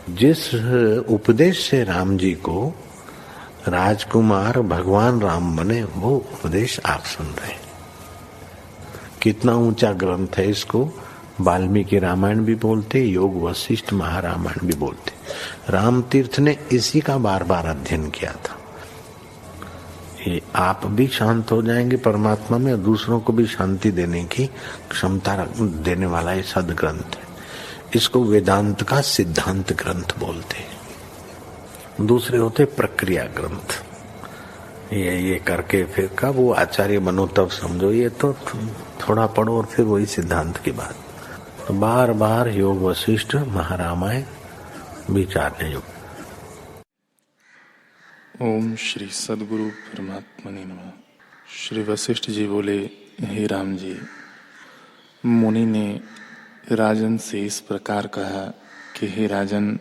जिस उपदेश से राम जी को राजकुमार भगवान राम बने, वो उपदेश आप सुन रहे हैं। कितना ऊंचा ग्रंथ है। इसको वाल्मीकि रामायण भी बोलते, योग वशिष्ठ महारामायण भी बोलते। राम तीर्थ ने इसी का बार बार अध्ययन किया था। ये आप भी शांत हो जाएंगे परमात्मा में, और दूसरों को भी शांति देने की क्षमता देने वाला ये सदग्रंथ है। इसको वेदांत का सिद्धांत ग्रंथ बोलते हैं। दूसरे होते प्रक्रिया ग्रंथ। ये करके फिर कब वो आचार्य बनो तब समझो, ये तो थोड़ा पढ़ो और फिर वही सिद्धांत की बात। तो बार बार योग वशिष्ठ महारामायण विचारने योग। ओम श्री सद्गुरु परमात्मने नमः। श्री वशिष्ठ जी बोले, हे राम जी, मुनि ने राजन से इस प्रकार कहा कि हे राजन,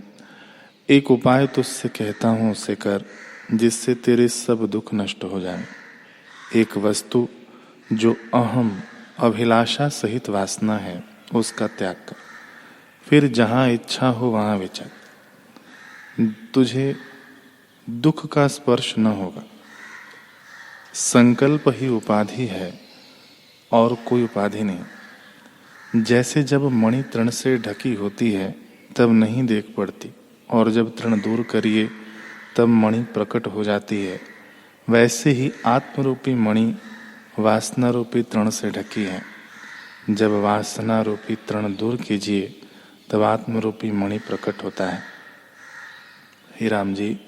एक उपाय तुझसे कहता हूँ, उसे कर, जिससे तेरे सब दुख नष्ट हो जाए। एक वस्तु जो अहम अभिलाषा सहित वासना है, उसका त्याग कर, फिर जहाँ इच्छा हो वहाँ विचर। तुझे दुख का स्पर्श न होगा। संकल्प ही उपाधि है और कोई उपाधि नहीं। जैसे जब मणि तृण से ढकी होती है तब नहीं देख पड़ती, और जब तृण दूर करिए तब मणि प्रकट हो जाती है, वैसे ही आत्मरूपी मणि वासना रूपी तृण से ढकी है। जब वासना रूपी तृण दूर कीजिए तब आत्मरूपी मणि प्रकट होता है। हे राम जी,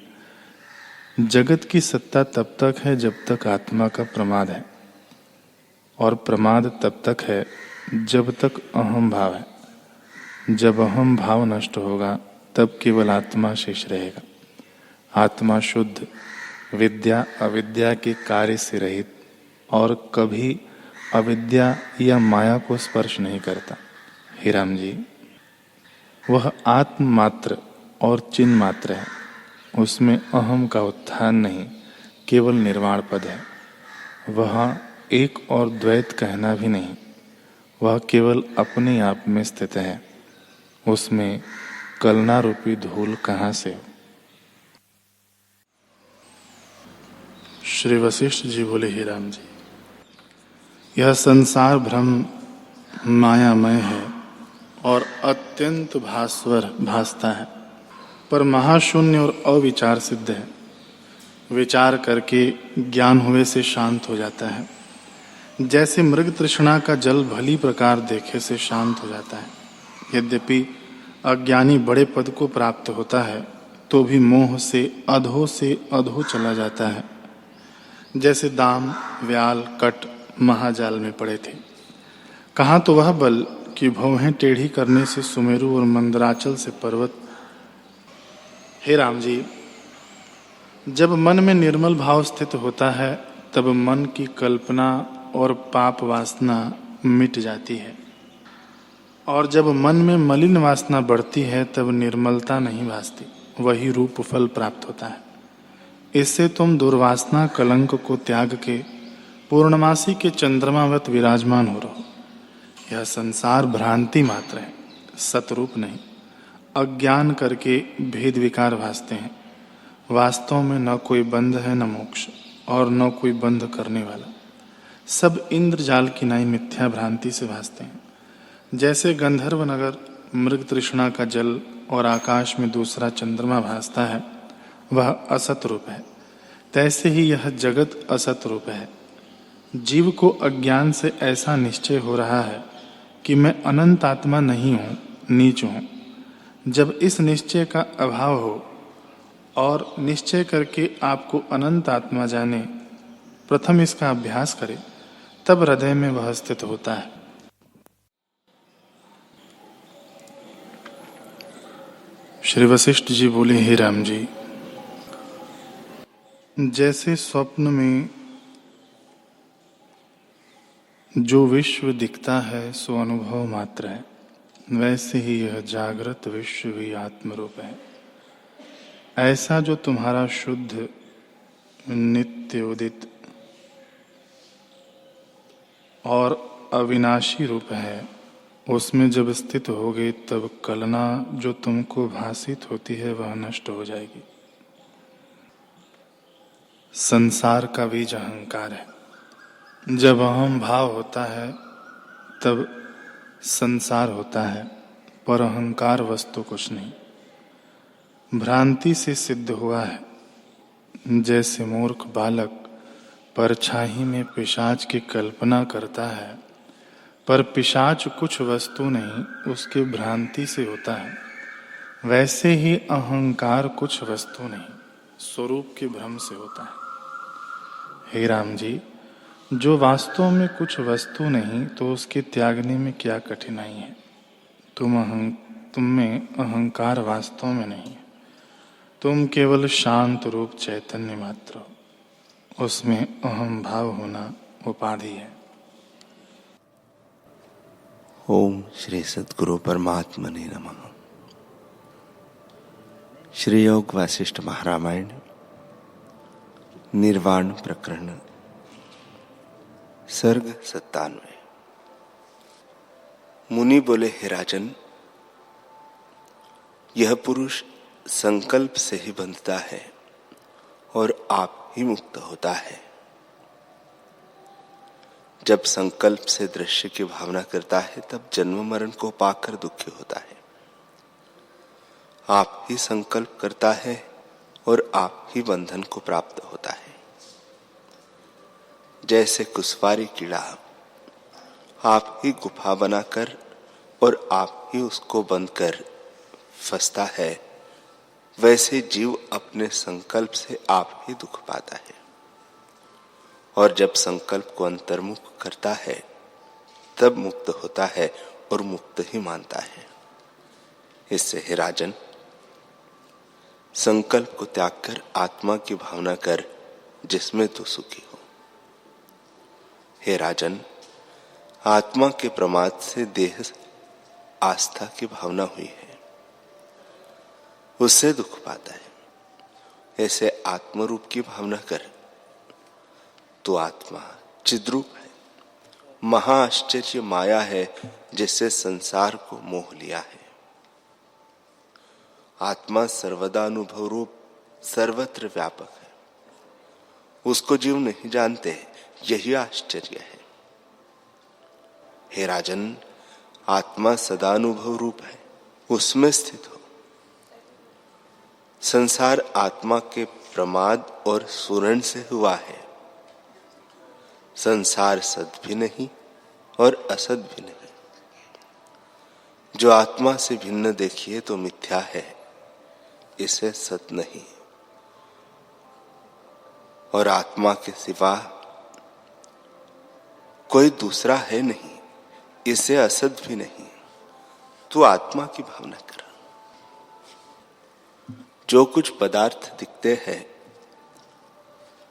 जगत की सत्ता तब तक है जब तक आत्मा का प्रमाद है, और प्रमाद तब तक है जब तक अहम भाव है। जब अहम भाव नष्ट होगा तब केवल आत्मा शेष रहेगा। आत्मा शुद्ध, विद्या अविद्या के कार्य से रहित, और कभी अविद्या या माया को स्पर्श नहीं करता। हे राम जी, वह आत्म मात्र और चिन्ह मात्र है। उसमें अहम का उत्थान नहीं, केवल निर्वाण पद है। वहाँ एक और द्वैत कहना भी नहीं, वह केवल अपने आप में स्थित है। उसमें कलना रूपी धूल कहाँ से हो। श्री वशिष्ठ जी बोले, हे राम जी, यह संसार भ्रम मायामय है और अत्यंत भास्वर भासता है, पर महाशून्य और अविचार सिद्ध है। विचार करके ज्ञान हुए से शांत हो जाता है। जैसे मृग तृष्णा का जल भली प्रकार देखे से शांत हो जाता है। यद्यपि अज्ञानी बड़े पद को प्राप्त होता है तो भी मोह से अधो चला जाता है। जैसे दाम, व्याल, कट महाजाल में पड़े थे। कहाँ तो वह बल कि भौहें टेढ़ी करने से सुमेरु और मंदराचल से पर्वत। हे राम जी, जब मन में निर्मल भाव स्थित होता है तब मन की कल्पना और पाप वासना मिट जाती है, और जब मन में मलिन वासना बढ़ती है तब निर्मलता नहीं भासती, वही रूप फल प्राप्त होता है। इससे तुम दुर्वासना कलंक को त्याग के पूर्णमासी के चंद्रमावत विराजमान हो रहो। यह संसार भ्रांति मात्र है, सतरूप नहीं। अज्ञान करके भेद विकार भासते हैं। वास्तव में न कोई बंध है न मोक्ष, और न कोई बंध करने वाला। सब इंद्रजाल की नाई मिथ्या भ्रांति से भासते हैं। जैसे गंधर्व नगर मृग तृष्णा का जल और आकाश में दूसरा चंद्रमा भासता है, वह असत रूप है, तैसे ही यह जगत असत रूप है। जीव को अज्ञान से ऐसा निश्चय हो रहा है कि मैं अनंत आत्मा नहीं हूँ, नीच हूँ। जब इस निश्चय का अभाव हो और निश्चय करके आपको अनंत आत्मा जाने, प्रथम इसका अभ्यास करे, तब हृदय में वह स्थित होता है। श्री वशिष्ठ जी बोले, हे राम जी, जैसे स्वप्न में जो विश्व दिखता है सो अनुभव मात्र है, वैसे ही यह जागृत विश्व भी आत्मरूप है। ऐसा जो तुम्हारा शुद्ध नित्य उदित और अविनाशी रूप है, उसमें जब स्थित होगे तब कलना जो तुमको भासित होती है वह नष्ट हो जाएगी। संसार का बीज अहंकार है। जब अहम भाव होता है तब संसार होता है, पर अहंकार वस्तु कुछ नहीं। भ्रांति से सिद्ध हुआ है। जैसे मूर्ख बालक परछाई में पिशाच की कल्पना करता है, पर पिशाच कुछ वस्तु नहीं, उसकी भ्रांति से होता है, वैसे ही अहंकार कुछ वस्तु नहीं, स्वरूप के भ्रम से होता है। हे राम जी, जो वास्तव में कुछ वस्तु नहीं तो उसके त्यागने में क्या कठिनाई है। तुम में अहंकार वास्तव में नहीं है। तुम केवल शांत रूप चैतन्य मात्र हो। उसमें अहम भाव होना उपाधि है। ओम श्री सद्गुरु परमात्मने नमः। श्री योग वासिष्ठ महारामायण निर्वाण प्रकरण सर्ग 97। मुनि बोले, हे राजन, यह पुरुष संकल्प से ही बंधता है और आप ही मुक्त होता है। जब संकल्प से दृश्य की भावना करता है तब जन्म मरण को पाकर दुखी होता है। आप ही संकल्प करता है और आप ही बंधन को प्राप्त होता है। जैसे कुसवारी कीड़ा आप ही गुफा बनाकर और आप ही उसको बंद कर फंसता है, वैसे जीव अपने संकल्प से आप ही दुख पाता है। और जब संकल्प को अंतर्मुख करता है तब मुक्त होता है और मुक्त ही मानता है। इससे हे राजन, संकल्प को त्याग कर आत्मा की भावना कर, जिसमें तू सुखी हो। हे राजन, आत्मा के प्रमाद से देह आस्था की भावना हुई है, उससे दुख पाता है। ऐसे आत्मरूप की भावना कर। तो आत्मा चिद्रूप है, महाआश्चर्य माया है जिससे संसार को मोह लिया है। आत्मा सर्वदा अनुभव रूप सर्वत्र व्यापक है, उसको जीव नहीं जानते, यही आश्चर्य है। हे राजन, आत्मा सदा अनुभव रूप है, उसमें स्थित हो। संसार आत्मा के प्रमाद और सुरण से हुआ है। संसार सद भी नहीं और असद भी नहीं। जो आत्मा से भिन्न देखिए तो मिथ्या है, इसे सत नहीं। और आत्मा के सिवा कोई दूसरा है नहीं, इसे असद भी नहीं। तू आत्मा की भावना कर। जो कुछ पदार्थ दिखते हैं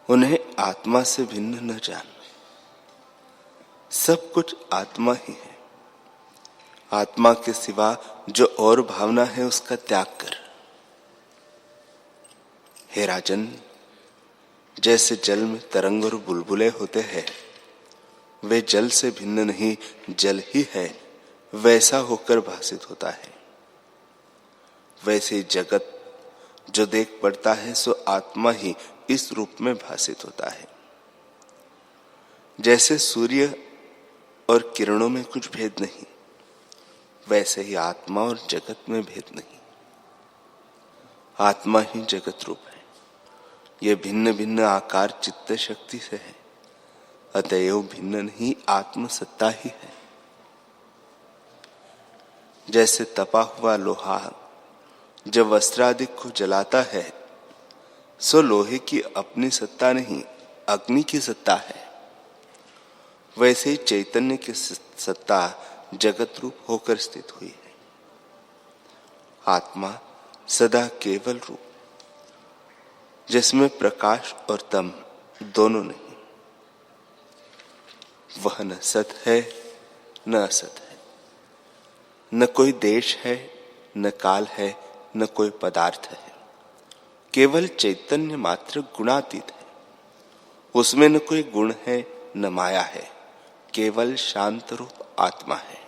उन्हें आत्मा से भिन्न न जान। सब कुछ आत्मा ही है। आत्मा के सिवा जो और भावना है उसका त्याग कर। हे राजन, जैसे जल में तरंग और बुलबुले होते हैं, वे जल से भिन्न नहीं, जल ही है, वैसा होकर भासित होता है। वैसे जगत जो देख पड़ता है सो आत्मा ही इस रूप में भासित होता है। जैसे सूर्य और किरणों में कुछ भेद नहीं, वैसे ही आत्मा और जगत में भेद नहीं। आत्मा ही जगत रूप है। यह भिन्न भिन्न आकार चित्त शक्ति से है, अतएव भिन्न नहीं, आत्म सत्ता ही है। जैसे तपा हुआ लोहा जब वस्त्रादि को जलाता है सो लोहे की अपनी सत्ता नहीं, अग्नि की सत्ता है। वैसे ही चैतन्य की सत्ता जगत रूप होकर स्थित हुई है। आत्मा सदा केवल रूप, जिसमें प्रकाश और तम दोनों नहीं। वह न सत है न असत है, न कोई देश है न काल है, न कोई पदार्थ है। केवल चैतन्य मात्र गुणातीत है। उसमें न कोई गुण है न माया है, केवल शांत रूप आत्मा है।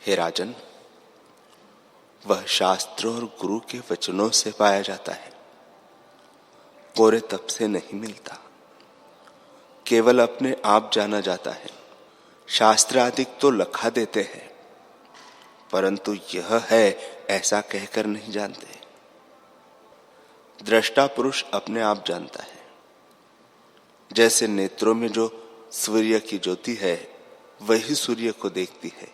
हे राजन, वह शास्त्र और गुरु के वचनों से पाया जाता है, कोरे तप से नहीं मिलता। केवल अपने आप जाना जाता है। शास्त्र आदि तो लखा देते हैं, परंतु यह है ऐसा कहकर नहीं जानते। दृष्टा पुरुष अपने आप जानता है। जैसे नेत्रों में जो सूर्य की ज्योति है वही सूर्य को देखती है,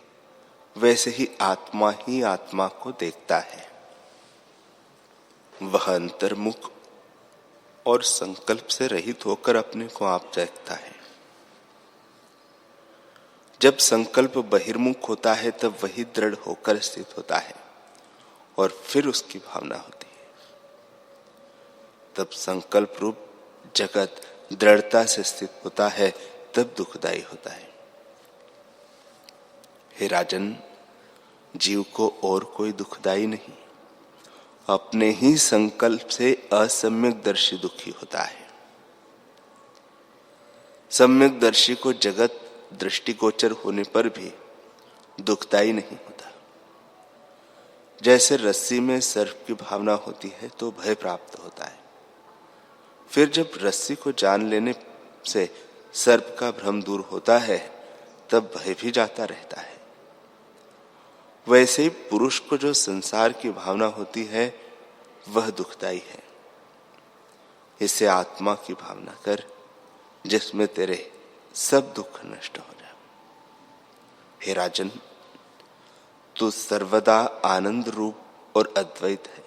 वैसे ही आत्मा को देखता है। वह अंतर्मुख और संकल्प से रहित होकर अपने को आप देखता है। जब संकल्प बहिर्मुख होता है तब वही दृढ़ होकर स्थित होता है और फिर उसकी भावना होती है। तब संकल्प रूप जगत दृढ़ता से स्थित होता है, तब दुखदायी होता है। हे राजन, जीव को और कोई दुखदायी नहीं, अपने ही संकल्प से असम्यक दर्शी दुखी होता है। सम्यक दर्शी को जगत दृष्टिगोचर होने पर भी दुखदायी नहीं होता। जैसे रस्सी में सर्प की भावना होती है तो भय प्राप्त होता है, फिर जब रस्सी को जान लेने से सर्प का भ्रम दूर होता है तब भय भी जाता रहता है। वैसे ही पुरुष को जो संसार की भावना होती है वह दुखदायी है। इसे आत्मा की भावना कर, जिसमें तेरे सब दुख नष्ट हो जाए। हे राजन, तू सर्वदा आनंद रूप और अद्वैत है।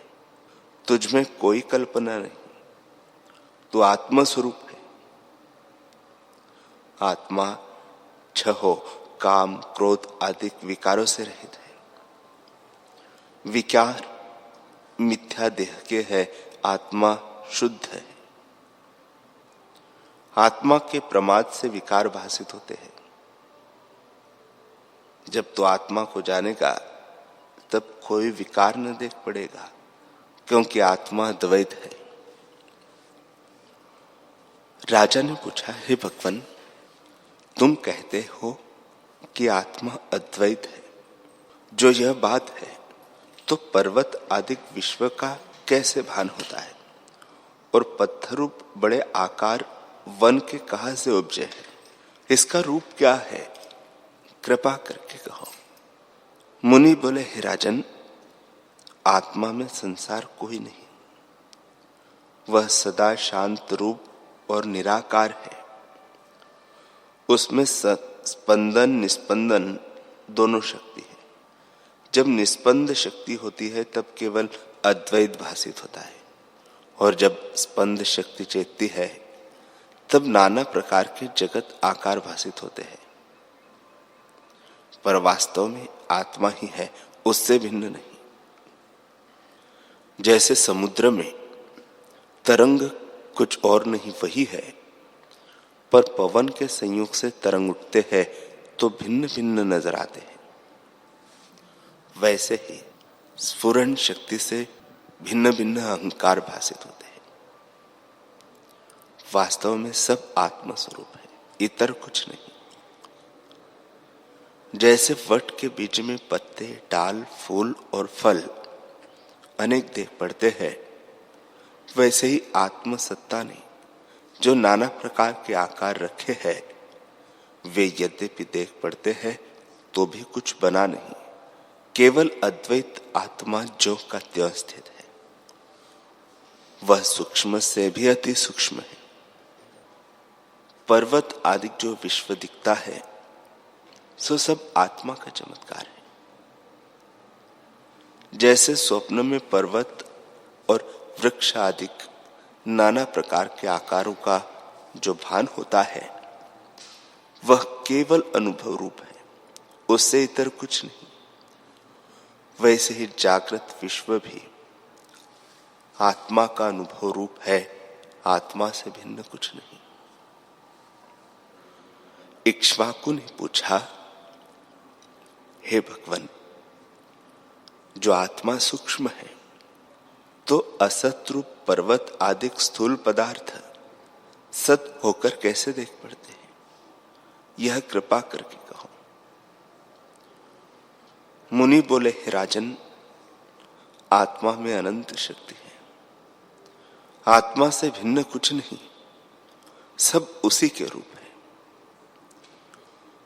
तुझ में कोई कल्पना नहीं, तू आत्म स्वरूप है। आत्मा छहो काम क्रोध आदि विकारों से रहित है। विकार मिथ्या देह के है, आत्मा शुद्ध है। आत्मा के प्रमाद से विकार भासित होते हैं। जब तो आत्मा को जानेगा तब कोई विकार न देख पड़ेगा, क्योंकि आत्मा द्वैत है। राजा ने पूछा, हे भगवान, तुम कहते हो कि आत्मा अद्वैत है। जो यह बात है तो पर्वत आदि विश्व का कैसे भान होता है, और पत्थर रूप बड़े आकार वन के कहां से उपजे है? इसका रूप क्या है? कृपा करके कहो। मुनि बोले, हे राजन, आत्मा में संसार कोई नहीं। वह सदा शांत रूप और निराकार है। उसमें स्पंदन निस्पंदन दोनों शक्ति है। जब निस्पंद शक्ति होती है तब केवल अद्वैत भासित होता है, और जब स्पंद शक्ति चेतती है तब नाना प्रकार के जगत आकार भासित होते हैं। पर वास्तव में आत्मा ही है, उससे भिन्न नहीं। जैसे समुद्र में तरंग कुछ और नहीं वही है, पर पवन के संयोग से तरंग उठते हैं तो भिन्न भिन्न नजर आते हैं। वैसे ही स्फुरण शक्ति से भिन्न भिन्न अहंकार भासित होते हैं। वास्तव में सब आत्म स्वरूप है, इतर कुछ नहीं। जैसे वट के बीच में पत्ते, डाल, फूल और फल अनेक देख पड़ते हैं, वैसे ही आत्म सत्ता ने जो नाना प्रकार के आकार रखे हैं, वे यद्यपि देख पड़ते हैं तो भी कुछ बना नहीं। केवल अद्वैत आत्मा जो का त्यों स्थित है। वह सूक्ष्म से भी अति सूक्ष्म है। पर्वत आदि जो विश्व दिखता है सो सब आत्मा का चमत्कार है। जैसे स्वप्न में पर्वत और वृक्ष आदि नाना प्रकार के आकारों का जो भान होता है वह केवल अनुभव रूप है, उससे इतर कुछ नहीं। वैसे ही जागृत विश्व भी आत्मा का अनुभव रूप है, आत्मा से भिन्न कुछ नहीं। इक्ष्वाकु ने पूछा, हे भगवान, जो आत्मा सूक्ष्म है तो असत रूप पर्वत आदि स्थूल पदार्थ सत होकर कैसे देख पड़ते हैं? यह कृपा करके कहो। मुनि बोले, हे राजन, आत्मा में अनंत शक्ति है। आत्मा से भिन्न कुछ नहीं, सब उसी के रूप है।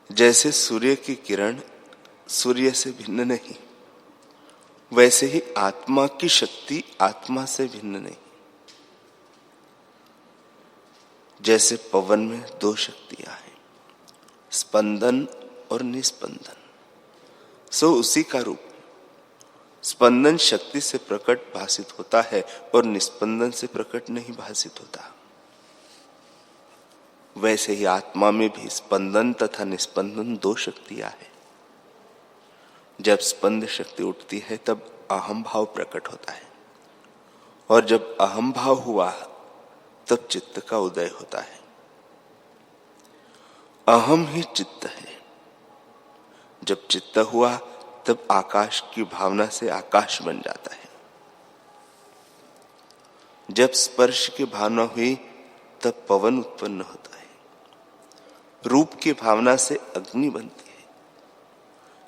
जैसे सूर्य की किरण सूर्य से भिन्न नहीं, वैसे ही आत्मा की शक्ति आत्मा से भिन्न नहीं। जैसे पवन में दो शक्तियां हैं, स्पंदन और निस्पंदन, सो उसी का रूप। स्पंदन शक्ति से प्रकट भासित होता है और निस्पंदन से प्रकट नहीं भासित होता। वैसे ही आत्मा में भी स्पंदन तथा निस्पंदन दो शक्तियां हैं। जब स्पंद शक्ति उठती है तब अहम भाव प्रकट होता है, और जब अहम भाव हुआ तब चित्त का उदय होता है। अहम ही चित्त है। जब चित्त हुआ तब आकाश की भावना से आकाश बन जाता है। जब स्पर्श की भावना हुई तब पवन उत्पन्न होता है। रूप की भावना से अग्नि बनती है।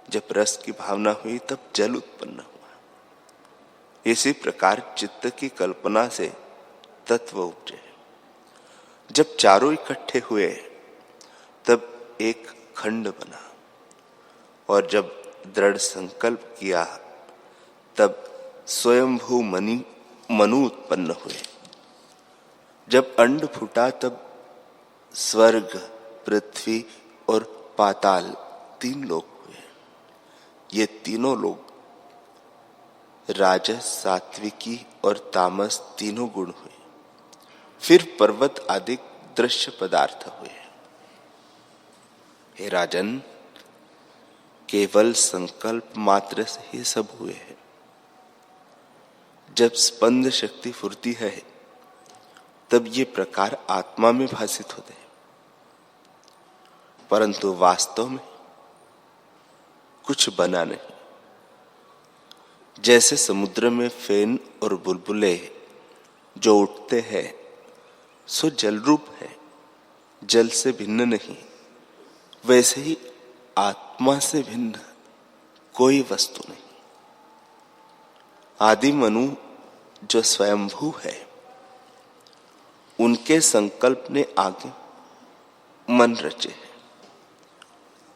जब रस की भावना हुई तब जल उत्पन्न हुआ। इसी प्रकार चित्त की कल्पना से तत्व उपजे। जब चारों इकट्ठे हुए तब एक खंड बना, और जब दृढ़ संकल्प किया तब स्वयंभू मनु उत्पन्न हुए। जब अंड फूटा तब स्वर्ग, पृथ्वी और पाताल तीन लोक हुए। ये तीनों लोग राजस, सात्विकी और तामस तीनों गुण हुए। फिर पर्वत आदि दृश्य पदार्थ हुए। हे राजन, केवल संकल्प मात्र से ही सब हुए हैं। जब स्पंद शक्ति फुरती है तब ये प्रकार आत्मा में भासित होते हैं, परंतु वास्तव में कुछ बना नहीं। जैसे समुद्र में फेन और बुलबुले जो उठते हैं सो जल रूप है, जल से भिन्न नहीं। वैसे ही आत्मा से भिन्न कोई वस्तु नहीं। आदि मनु जो स्वयंभू है, उनके संकल्प ने आगे मन रचे है।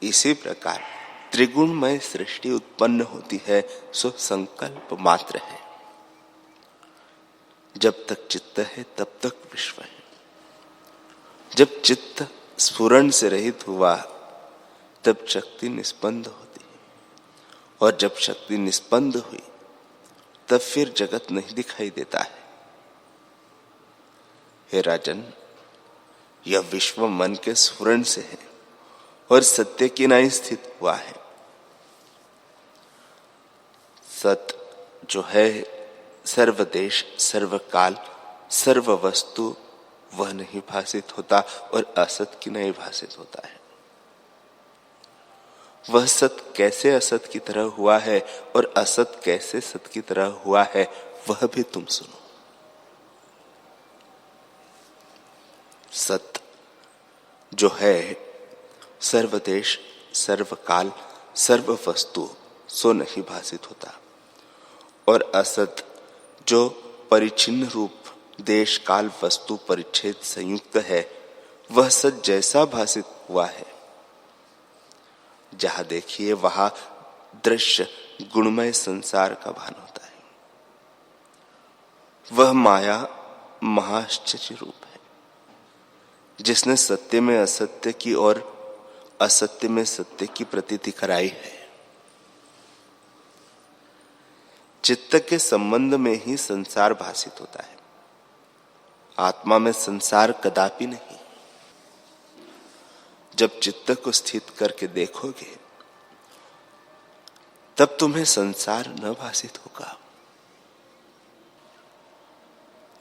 इसी प्रकार त्रिगुणमय सृष्टि उत्पन्न होती है, सो संकल्प मात्र है। जब तक चित्त है तब तक विश्व है। जब चित्त स्फुरण से रहित हुआ तब शक्ति निस्पंद होती है, और जब शक्ति निस्पंद हुई तब फिर जगत नहीं दिखाई देता है। हे राजन, यह विश्व मन के स्फुरण से है और सत्य की नाई स्थित हुआ है। सत जो है सर्वदेश, सर्वकाल, सर्व वस्तु, वह नहीं भासित होता और असत की नहीं भासित होता है। वह सत कैसे असत की तरह हुआ है और असत कैसे सत की तरह हुआ है, वह भी तुम सुनो। सत जो है सर्वदेश, सर्वकाल, सर्व वस्तु, सो नहीं भासित होता, और असत जो परिचिन्न रूप देश, काल, वस्तु, परिच्छेद संयुक्त है, वह सत जैसा भासित हुआ है। जहां देखिए वहां दृश्य गुणमय संसार का भान होता है। वह माया महाश्चर्य रूप है, जिसने सत्य में असत्य की और असत्य में सत्य की प्रतीति कराई है। चित्त के संबंध में ही संसार भासित होता है, आत्मा में संसार कदापि नहीं। जब चित्त को स्थित करके देखोगे तब तुम्हें संसार न भासित होगा।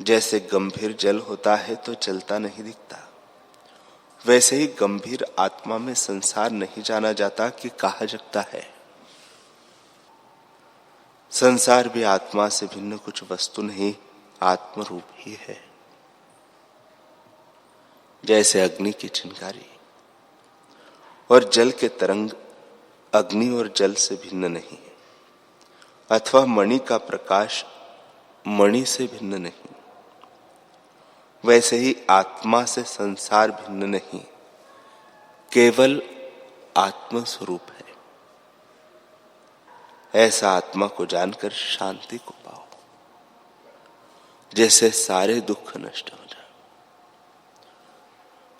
जैसे गंभीर जल होता है तो चलता नहीं दिखता, वैसे ही गंभीर आत्मा में संसार नहीं जाना जाता कि कहा जगता है। संसार भी आत्मा से भिन्न कुछ वस्तु नहीं, आत्म रूप ही है। जैसे अग्नि की चिंगारी और जल के तरंग अग्नि और जल से भिन्न नहीं है। अथवा मणि का प्रकाश मणि से भिन्न नहीं, वैसे ही आत्मा से संसार भिन्न नहीं, केवल आत्म स्वरूप है। ऐसा आत्मा को जानकर शांति को पाओ, जैसे सारे दुख नष्ट हो जाए।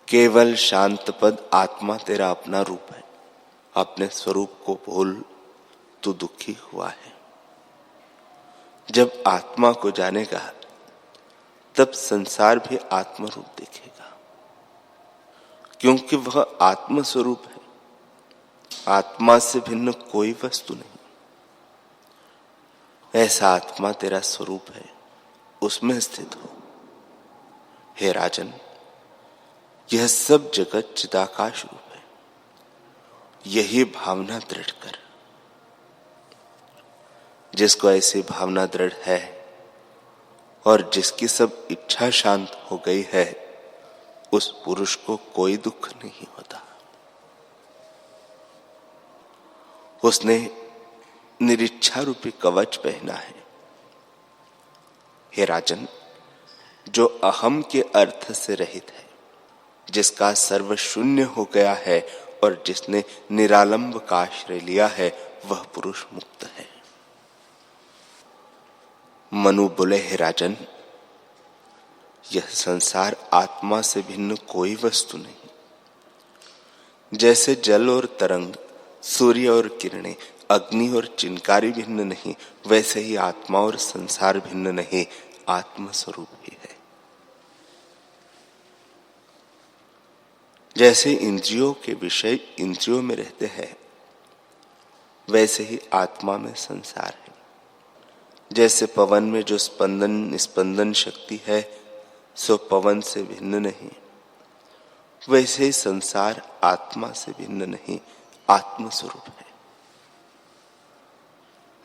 केवल शांत पद आत्मा तेरा अपना रूप है। अपने स्वरूप को भूल तू दुखी हुआ है। जब आत्मा को जानेगा तब संसार भी आत्म रूप दिखेगा, क्योंकि वह आत्म स्वरूप है। आत्मा से भिन्न कोई वस्तु नहीं। ऐसा आत्मा तेरा स्वरूप है, उसमें स्थित हो। हे राजन, यह सब जगत चिदाकाश रूप है। यही भावना दृढ़ कर। जिसको ऐसी भावना दृढ़ है और जिसकी सब इच्छा शांत हो गई है, उस पुरुष को कोई दुख नहीं होता। उसने निरीच्छा रूपी कवच पहना है। हे राजन, जो अहम के अर्थ से रहित है, जिसका सर्व शून्य हो गया है और जिसने निरालंब का आश्रय लिया है, वह पुरुष मुक्त है। मनु बोले, हे राजन, यह संसार आत्मा से भिन्न कोई वस्तु नहीं। जैसे जल और तरंग, सूर्य और किरणें, अग्नि और चिनकारी भिन्न नहीं, वैसे ही आत्मा और संसार भिन्न नहीं, आत्म स्वरूप ही है। जैसे इंद्रियों के विषय इंद्रियों में रहते हैं, वैसे ही आत्मा में संसार है। जैसे पवन में जो स्पंदन निस्पंदन शक्ति है, सो पवन से भिन्न नहीं, वैसे ही संसार आत्मा से भिन्न नहीं, आत्म स्वरूप है।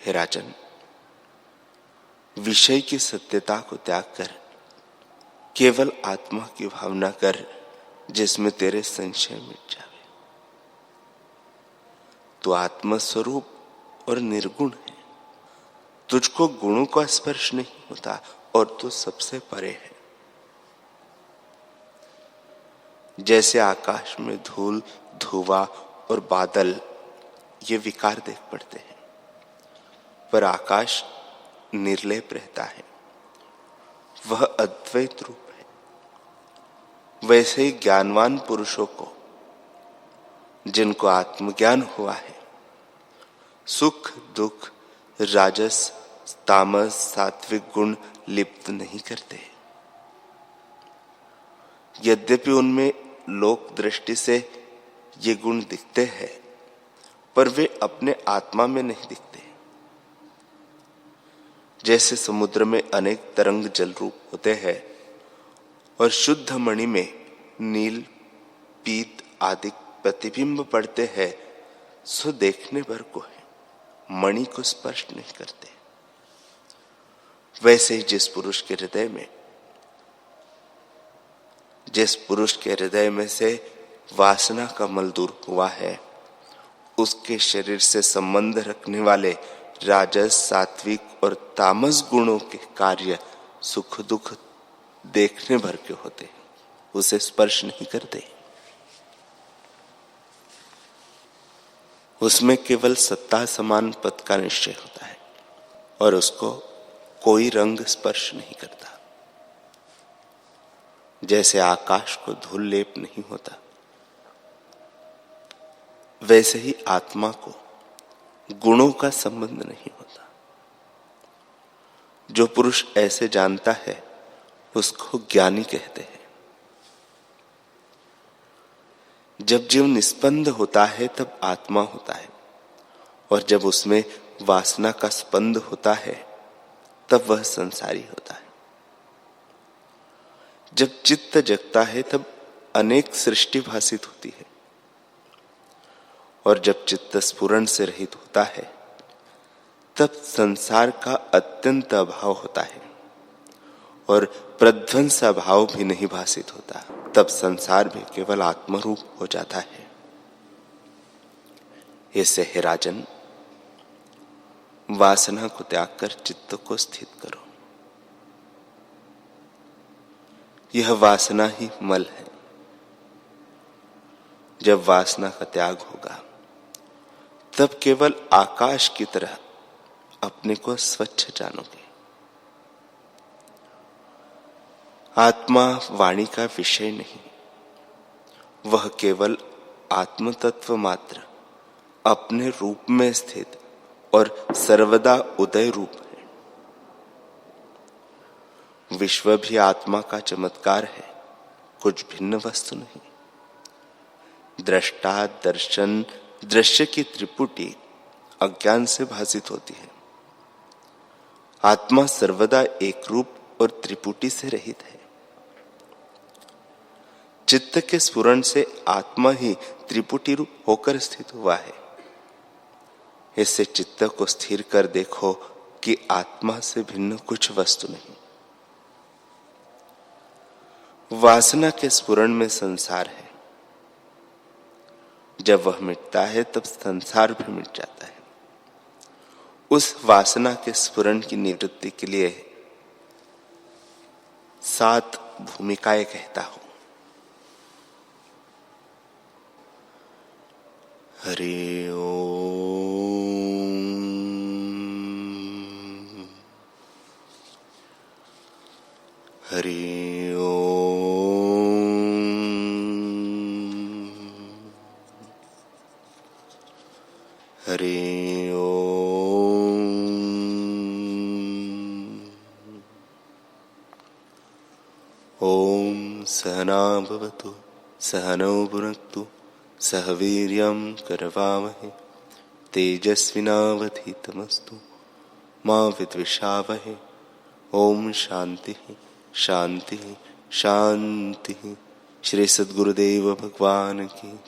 हे राजन, विषय की सत्यता को त्याग कर केवल आत्मा की भावना कर, जिसमें तेरे संशय मिट जावे। तू आत्मस्वरूप और निर्गुण है। तुझको गुणों का स्पर्श नहीं होता और तू सबसे परे है। जैसे आकाश में धूल, धुआं और बादल ये विकार देख पड़ते हैं, पर आकाश निर्लेप रहता है, वह अद्वैत रूप है। वैसे ही ज्ञानवान पुरुषों को, जिनको आत्मज्ञान हुआ है, सुख दुख राजस तामस सात्विक गुण लिप्त नहीं करते। यद्यपि उनमें लोक दृष्टि से ये गुण दिखते हैं, पर वे अपने आत्मा में नहीं दिखते। जैसे समुद्र में अनेक तरंग जल रूप होते हैं और शुद्ध मणि में नील पीत आदि प्रतिबिंब पड़ते हैं, सो देखने भर को है, मणि को स्पर्श नहीं करते। वैसे ही जिस पुरुष के हृदय में से वासना का मल दूर हुआ है, उसके शरीर से संबंध रखने वाले राजस सात्विक और तामस गुणों के कार्य सुख दुख देखने भर के होते हैं, उसे स्पर्श नहीं करते। उसमें केवल सत्ता समान पद का निश्चय होता है और उसको कोई रंग स्पर्श नहीं करता। जैसे आकाश को धूल लेप नहीं होता, वैसे ही आत्मा को गुणों का संबंध नहीं होता। जो पुरुष ऐसे जानता है, उसको ज्ञानी कहते हैं। जब जीव निस्पंद होता है तब आत्मा होता है, और जब उसमें वासना का स्पंद होता है तब वह संसारी होता है। जब चित्त जगता है तब अनेक सृष्टि भासित होती है, और जब चित्त स्फुरण से रहित होता है तब संसार का अत्यंत अभाव होता है और प्रध्वंस भाव भी नहीं भासित होता। तब संसार भी केवल आत्मरूप हो जाता है। ऐसे हे राजन, वासना को त्याग कर चित्त को स्थित करो। यह वासना ही मल है। जब वासना का त्याग होगा तब केवल आकाश की तरह अपने को स्वच्छ जानोगे। आत्मा वाणी का विषय नहीं, वह केवल आत्म तत्व मात्र अपने रूप में स्थित और सर्वदा उदय रूप है। विश्व भी आत्मा का चमत्कार है, कुछ भिन्न वस्तु नहीं। दृष्टा दर्शन दृश्य की त्रिपुटी अज्ञान से भासित होती है। आत्मा सर्वदा एक रूप और त्रिपुटी से रहित है। चित्त के स्फुरण से आत्मा ही त्रिपुटी रूप होकर स्थित हुआ है। इससे चित्त को स्थिर कर देखो कि आत्मा से भिन्न कुछ वस्तु नहीं। वासना के स्फुरण में संसार है। जब वह मिटता है तब संसार भी मिट जाता है। उस वासना के स्फुरण की निवृत्ति के लिए 7 भूमिकाएं कहता हूं। हरि ओम। हरि ओम। हरि ओम। ओम सहना भवतु सहनौ भुनक्तु सह वीर्यं करवावहै तेजस्विनावधीतमस्तु मा विद्विषावहै। ओम शांति शांति शांति। श्री सद्गुरुदेव भगवान की।